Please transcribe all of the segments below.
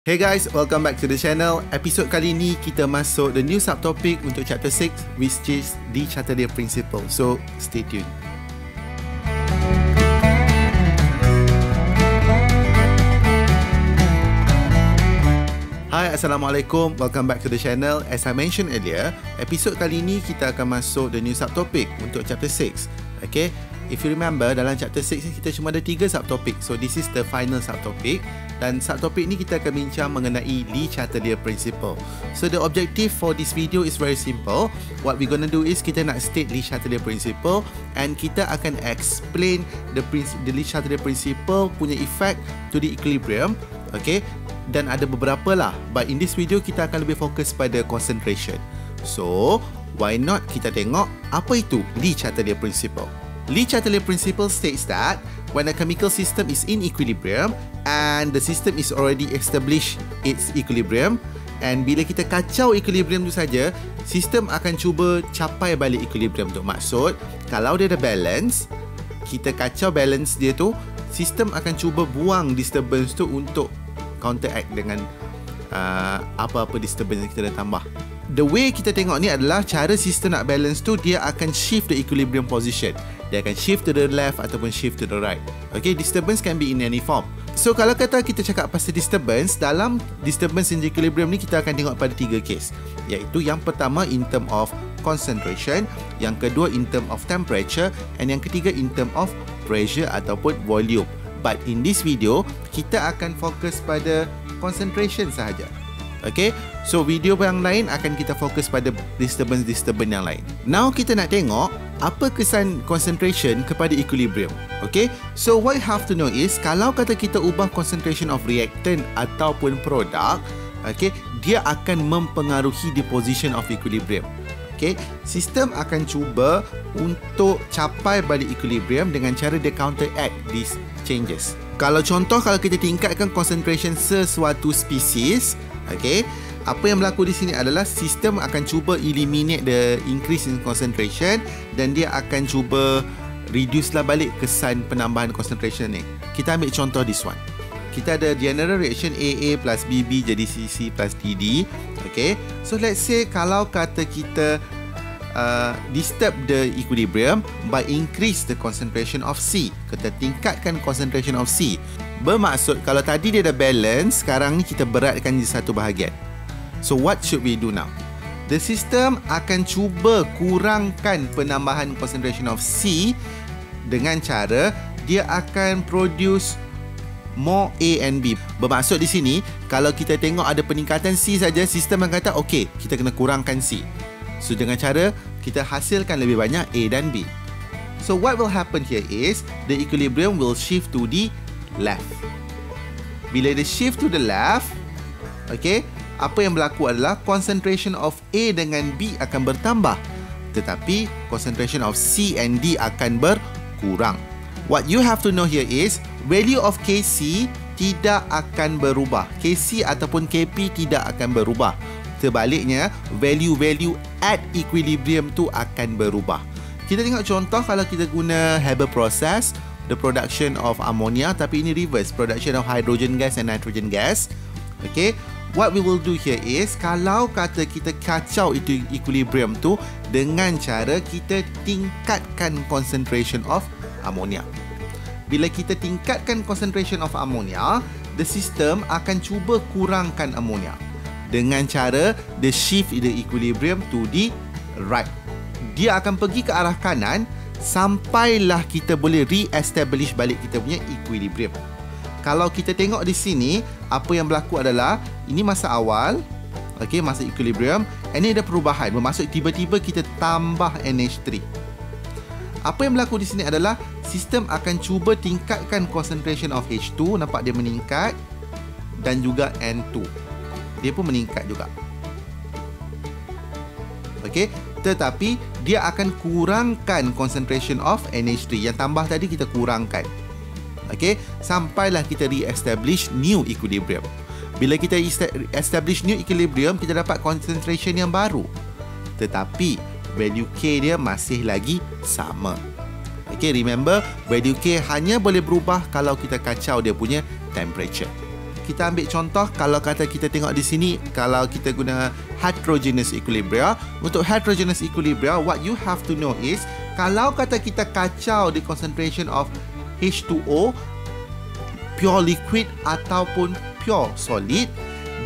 Hey guys, welcome back to the channel. Episod kali ni kita masuk the new subtopic untuk chapter 6 which is the Chatelier Principle. So, stay tuned. Hai, Assalamualaikum. Welcome back to the channel. As I mentioned earlier, episod kali ni kita akan masuk the new subtopic untuk chapter 6. Okay, if you remember, dalam chapter 6 ni kita cuma ada 3 subtopic. So, this is the final subtopic. Dan subtopik ni kita akan bincang mengenai Lee Chatelier Principle. So the objective for this video is very simple. What we gonna do is kita nak state Lee Chatelier Principle and kita akan explain the Lee Chatelier Principle punya effect to the equilibrium. Okay, dan ada beberapa lah. But in this video kita akan lebih fokus pada concentration. So why not kita tengok apa itu Lee Chatelier Principle. Lee Chatelier Principle states that when a chemical system is in equilibrium and the system is already established its equilibrium, and bila kita kacau equilibrium tu saja, sistem akan cuba capai balik equilibrium tu. Maksud, kalau dia ada balance, kita kacau balance dia tu, sistem akan cuba buang disturbance tu untuk counteract dengan apa-apa disturbance yang kita dah tambah. The way kita tengok ni adalah cara sistem nak balance tu, dia akan shift the equilibrium position. Dia akan shift to the left ataupun shift to the right. Okay, disturbance can be in any form. So kalau kata kita cakap pasal disturbance, dalam disturbance in the equilibrium ni kita akan tengok pada 3 case. Iaitu yang pertama in term of concentration, yang kedua in term of temperature, and yang ketiga in term of pressure ataupun volume. But in this video, kita akan fokus pada concentration sahaja. Okay, so video yang lain akan kita fokus pada disturbance yang lain. Now kita nak tengok apa kesan concentration kepada equilibrium. Okay, so what you have to know is, kalau kata kita ubah concentration of reactant ataupun produk, okay, dia akan mempengaruhi the position of equilibrium. Okay, sistem akan cuba untuk capai balik equilibrium dengan cara dia counteract these changes. Kalau contoh, kalau kita tingkatkan concentration sesuatu spesies, okay, apa yang berlaku di sini adalah sistem akan cuba eliminate the increase in concentration dan dia akan cuba reduce lah balik kesan penambahan concentration ni. Kita ambil contoh this one. Kita ada general reaction AA plus BB jadi CC plus DD. Okay, so let's say kalau kata kita disturb the equilibrium by increase the concentration of C. Kita tingkatkan concentration of C. Bermaksud kalau tadi dia dah balance, sekarang ni kita beratkan di satu bahagian. So what should we do now? The system akan cuba kurangkan penambahan concentration of C dengan cara dia akan produce more A and B. Bermaksud di sini, kalau kita tengok ada peningkatan C saja, sistem akan kata okey, kita kena kurangkan C. So dengan cara kita hasilkan lebih banyak A dan B. So what will happen here is the equilibrium will shift to the left. Bila dia shift to the left, okay, apa yang berlaku adalah concentration of A dengan B akan bertambah, tetapi concentration of C and D akan berkurang. What you have to know here is value of Kc tidak akan berubah. Kc ataupun Kp tidak akan berubah. Sebaliknya, value-value at equilibrium tu akan berubah. Kita tengok contoh kalau kita guna Haber process, the production of ammonia, tapi ini reverse, production of hydrogen gas and nitrogen gas. Okay, what we will do here is, kalau kata kita kacau itu equilibrium tu dengan cara kita tingkatkan concentration of ammonia. Bila kita tingkatkan concentration of ammonia, the system akan cuba kurangkan ammonia dengan cara the shift the equilibrium to the right. Dia akan pergi ke arah kanan sampailah kita boleh re-establish balik kita punya equilibrium. Kalau kita tengok di sini, apa yang berlaku adalah ini masa awal, okay, masa equilibrium, and ini ada perubahan. Bermaksud tiba-tiba kita tambah NH3. Apa yang berlaku di sini adalah sistem akan cuba tingkatkan concentration of H2, nampak dia meningkat, dan juga N2. Dia pun meningkat juga. Okey, tetapi dia akan kurangkan concentration of NH3. Yang tambah tadi kita kurangkan. Okey, sampailah kita re-establish new equilibrium. Bila kita establish new equilibrium, kita dapat concentration yang baru. Tetapi value K dia masih lagi sama. Okey, remember value K hanya boleh berubah kalau kita kacau dia punya temperature. kita ambil contoh, kalau kata kita tengok di sini, kalau kita guna heterogeneous equilibria. Untuk heterogeneous equilibria, what you have to know is, kalau kata kita kacau the concentration of H2O, pure liquid ataupun pure solid,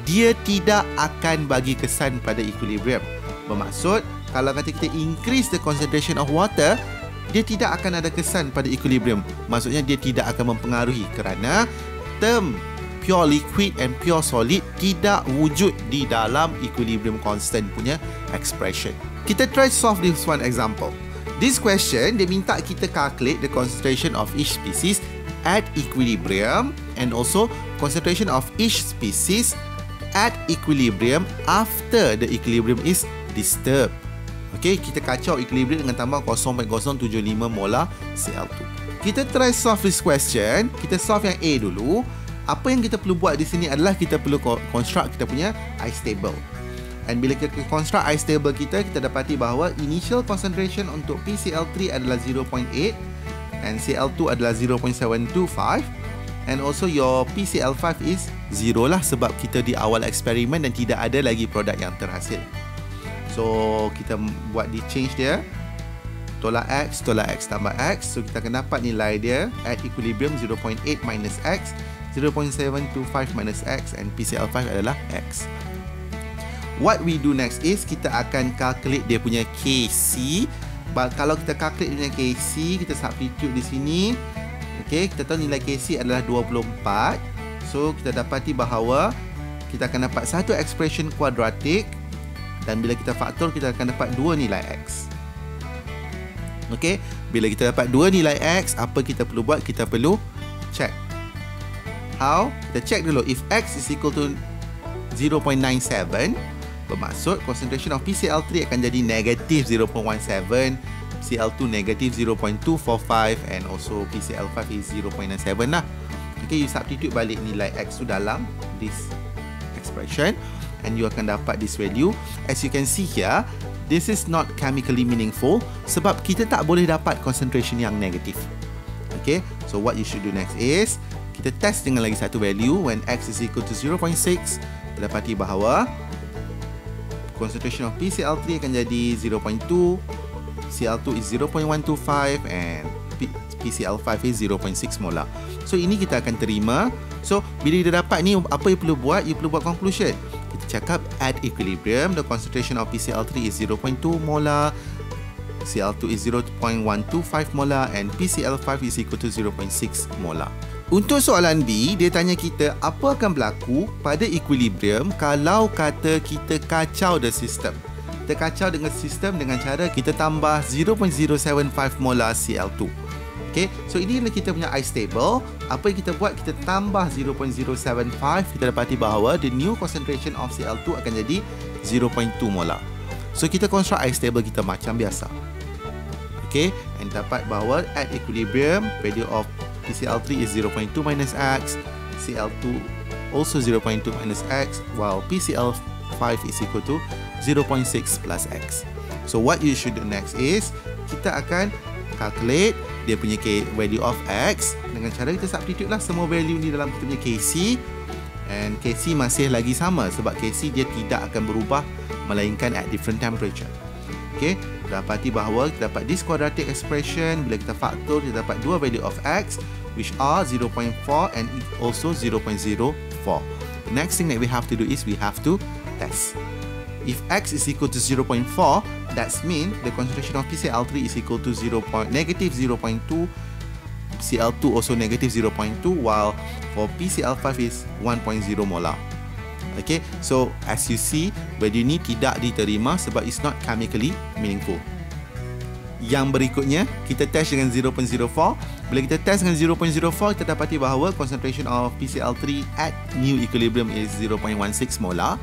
dia tidak akan bagi kesan pada equilibrium. Bermaksud, kalau kata kita increase the concentration of water, dia tidak akan ada kesan pada equilibrium. Maksudnya dia tidak akan mempengaruhi kerana term pure liquid and pure solid tidak wujud di dalam equilibrium constant punya expression. Kita try solve this one example. This question, dia minta kita calculate the concentration of each species at equilibrium and also concentration of each species at equilibrium after the equilibrium is disturbed. Okay, kita kacau equilibrium dengan tambah 0.075 molar Cl2. Kita try solve this question. Kita solve yang A dulu. Apa yang kita perlu buat di sini adalah kita perlu construct kita punya ice table. And bila kita construct ice table kita dapati bahawa initial concentration untuk PCl3 adalah 0.8 and Cl2 adalah 0.725 and also your PCl5 is 0 lah sebab kita di awal eksperimen dan tidak ada lagi produk yang terhasil. So kita buat di change dia, tolak X tambah X. So kita akan dapat nilai dia at equilibrium 0.8 minus X, 0.725 minus X and PCl5 adalah X. What we do next is kita akan calculate dia punya Kc. Kalau kita calculate dia punya Kc, kita substitute di sini. Okay, kita tahu nilai Kc adalah 24. So kita dapati bahawa kita akan dapat satu expression kuadratik dan bila kita faktor kita akan dapat dua nilai X. Okay, bila kita dapat dua nilai X, apa kita perlu buat? Kita perlu check. How? Kita check dulu. If X is equal to 0.97, bermaksud concentration of PCl3 akan jadi negative 0.17, Cl2 negative 0.245 and also PCl5 is 0.97 lah. Okay, you substitute balik nilai X tu dalam this expression and you akan dapat this value. As you can see here, this is not chemically meaningful sebab kita tak boleh dapat concentration yang negatif. Okay, so what you should do next is kita test dengan lagi satu value. When X is equal to 0.6, kita dapati bahawa concentration of PCl3 akan jadi 0.2, Cl2 is 0.125 and PCl5 is 0.6 molar. So ini kita akan terima. So bila kita dapat ni, apa you perlu buat? You perlu buat conclusion. Kita cakap at equilibrium the concentration of PCl3 is 0.2 molar, Cl2 is 0.125 molar and PCl5 is equal to 0.6 molar. Untuk soalan B, dia tanya kita apa akan berlaku pada equilibrium kalau kata kita kacau the system. Kita kacau dengan sistem dengan cara kita tambah 0.075 molar Cl2. Okay, so ini adalah kita punya ice table. Apa yang kita buat? Kita tambah 0.075. Kita dapati bahawa the new concentration of Cl2 akan jadi 0.2 molar. So kita construct ice table kita macam biasa. Okay, and dapat bahawa at equilibrium value of PCl3 is 0.2 minus X, Cl2 also 0.2 minus X, while PCl5 is equal to 0.6 plus X. So what you should do next is kita akan calculate dia punya value of X dengan cara kita substitute lah semua value ni dalam kita punya Kc, and Kc masih lagi sama sebab Kc dia tidak akan berubah melainkan at different temperature. Okay, dapati bahawa kita dapat this quadratic expression. Bila kita faktor, kita dapat dua value of X which are 0.4 and also 0.04. The next thing that we have to do is we have to test. If X is equal to 0.4, that means the concentration of PCl3 is equal to negative 0.2, Cl2 also negative 0.2, while for PCl5 is 1.0 molar. Okay, so as you see, value ni tidak diterima sebab it's not chemically meaningful. Yang berikutnya, kita test dengan 0.04. Bila kita test dengan 0.04, kita dapati bahawa concentration of PCl3 at new equilibrium is 0.16 molar.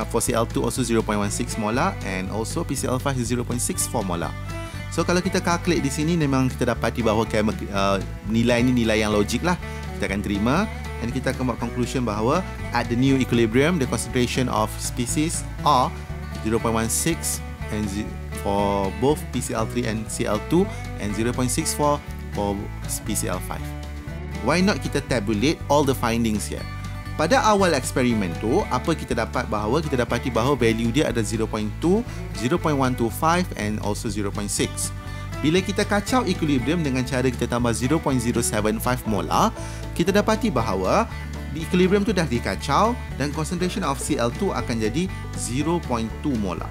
For Cl2 also 0.16 molar and also PCl5 is 0.64 molar. So kalau kita calculate di sini, memang kita dapati bahawa nilai ni nilai yang logik lah. Kita akan terima dan kita akan buat conclusion bahawa at the new equilibrium the concentration of species are 0.16 and for both PCl3 and Cl2 and 0.64 for PCl5. why not kita tabulate all the findings here. Pada awal eksperimen tu, apa kita dapat bahawa kita dapati bahawa value dia ada 0.2, 0.125 and also 0.6. Bila kita kacau equilibrium dengan cara kita tambah 0.075 molar, kita dapati bahawa di equilibrium tu dah dikacau dan concentration of Cl2 akan jadi 0.2 molar.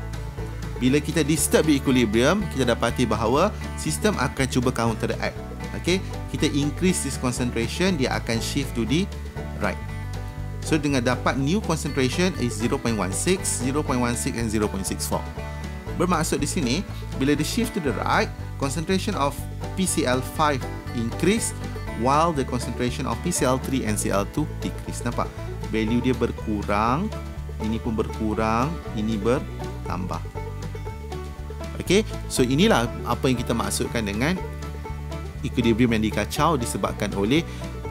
Bila kita disturb di equilibrium, kita dapati bahawa sistem akan cuba counteract. Okay? Kita increase this concentration, dia akan shift to the right. So dengan dapat new concentration is 0.16, 0.16 and 0.64. Bermaksud di sini, bila di shift to the right, concentration of PCl5 increase while the concentration of PCl3 and Cl2 decrease. Nampak? Value dia berkurang, ini pun berkurang, ini bertambah. Okay, so inilah apa yang kita maksudkan dengan equilibrium yang dikacau disebabkan oleh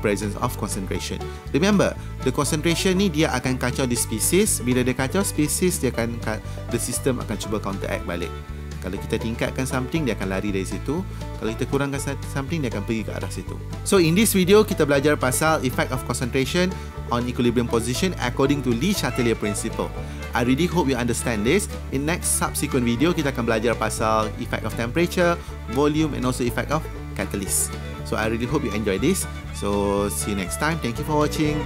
presence of concentration. Remember, the concentration ni dia akan kacau di species. Bila dia kacau species, the system akan cuba counteract balik. Kalau kita tingkatkan something, dia akan lari dari situ. Kalau kita kurangkan something, dia akan pergi ke arah situ. So in this video, kita belajar pasal effect of concentration on equilibrium position according to Lee Chatelier principle. I really hope you understand this. In next subsequent video, kita akan belajar pasal effect of temperature, volume and also effect of catalyst. So I really hope you enjoy this. So see you next time. Thank you for watching.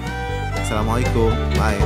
Assalamualaikum. Bye.